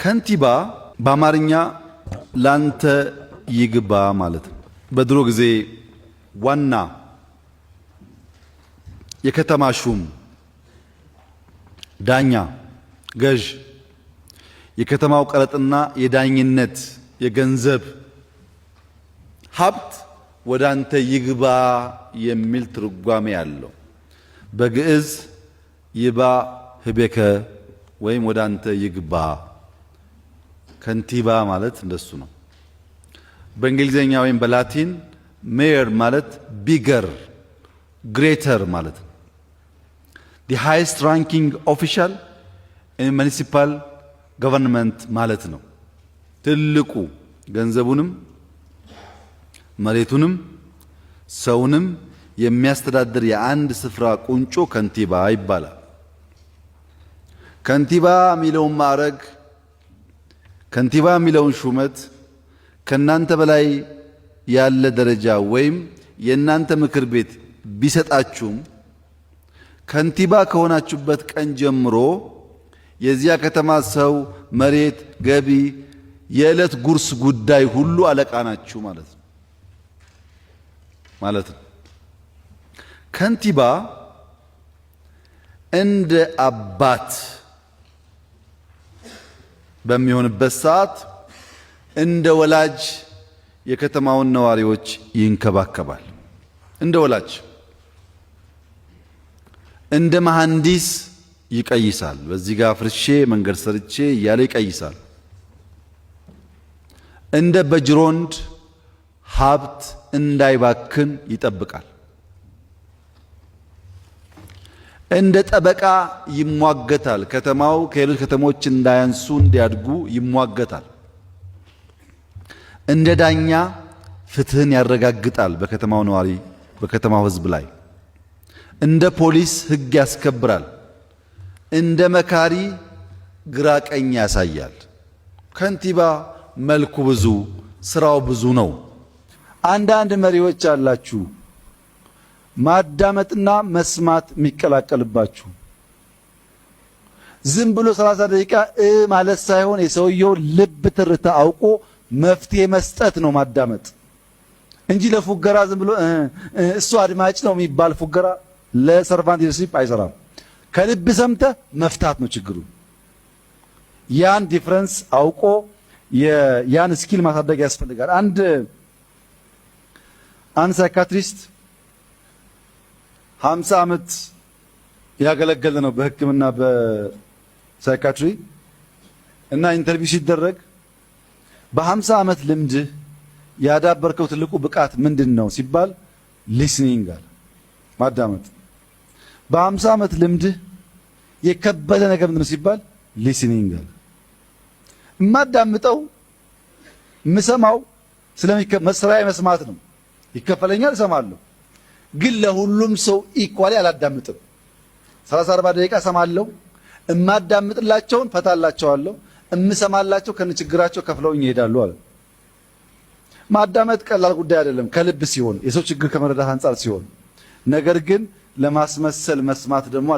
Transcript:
ከንቲባ በአማርኛ ላንተ ይግባ ማለት ነው። በድሮ ጊዜ ዋና የከተማ ሹም፣ ዳኛ፣ ገዥ የከተማው ቀረጥና የዳኝነት የገንዘብ ሀብት ወደ አንተ ይግባ የሚል ትርጓሜ ያለው በግዕዝ ይባ ህቤከ ወይም ወደ አንተ ይግባ። ከንቲባ ማለት እንደሱ ነው። በእንግሊዘኛ ወይም በላቲን ሜየር ማለት ቢገር ግሬተር ማለት ነው። the highest ranking official in municipal government ማለት ነው። ትልቁ ገንዘቡንም መሬቱንም ሰውንም የሚያስተዳድር የአንድ ስፍራ ቁንጮ ከንቲባ ይባላል። ከንቲባ የሚለውን ማዕረግ፣ ከንቲባ የሚለውን ሹመት ከናንተ በላይ ያለ ደረጃ ወይም የናንተ ምክር ቤት ቢሰጣችሁም ከንቲባ ከሆናችሁበት ቀን ጀምሮ የዚያ ከተማ ሰው፣ መሬት፣ ገቢ፣ የዕለት ጉርስ ጉዳይ ሁሉ አለቃ ናችሁ ማለት ነው። ከንቲባ እንደ አባት በሚሆንበት ሰዓት እንደ ወላጅ የከተማውን ነዋሪዎች ይንከባከባል። እንደ ወላጅ፣ እንደ መሐንዲስ ይቀይሳል። በዚህ ጋር ፍርሼ መንገድ ሰርቼ እያለ ይቀይሳል። እንደ በጅሮንድ ሀብት እንዳይባክን ይጠብቃል። እንደ ጠበቃ ይሟገታል። ከተማው ከሌሎች ከተሞች እንዳያንሱ እንዲያድጉ ይሟገታል። እንደ ዳኛ ፍትህን ያረጋግጣል በከተማው ነዋሪ በከተማው ሕዝብ ላይ። እንደ ፖሊስ ሕግ ያስከብራል። እንደ መካሪ ግራ ቀኝ ያሳያል። ከንቲባ መልኩ ብዙ ስራው ብዙ ነው። አንዳንድ መሪዎች አላችሁ ማዳመጥና መስማት የሚቀላቀልባችሁ። ዝም ብሎ 30 ደቂቃ ማለት ሳይሆን የሰውየው ልብ ትርታ አውቆ መፍትሄ መስጠት ነው ማዳመጥ እንጂ ለፉገራ ዝም ብሎ እሱ አድማጭ ነው የሚባል ፉገራ ለሰርቫንት ሊደርሺፕ አይሰራም። ከልብ ሰምተህ መፍታት ነው ችግሩ። ያን ዲፍረንስ አውቆ ያን ስኪል ማሳደግ ያስፈልጋል። አንድ ሳይካትሪስት 50 ዓመት ያገለገለ ነው በሕክምና በሳይካትሪ እና ኢንተርቪው ሲደረግ በ50 ዓመት ልምድህ ያዳበርከው ትልቁ ብቃት ምንድነው ሲባል ሊስኒንግ አለ፣ ማዳመጥ። በ50 ዓመት ልምድህ የከበደ ነገር ምንድነው ሲባል ሊስኒንግ አለ። የማዳምጠው የምሰማው መስራዬ መስማት ነው። ይከፈለኛል፣ እሰማለሁ። ግን ለሁሉም ሰው ኢኳሊ አላዳምጥም። 30-40 ደቂቃ እሰማለሁ። እማዳምጥላቸውን ፈታላቸዋለሁ። እምሰማላቸው ከነችግራቸው ከፍለውኝ ይሄዳሉ አለ። ማዳመጥ ቀላል ጉዳይ አይደለም ከልብ ሲሆን፣ የሰው ችግር ከመረዳት አንጻር ሲሆን፣ ነገር ግን ለማስመሰል መስማት ደግሞ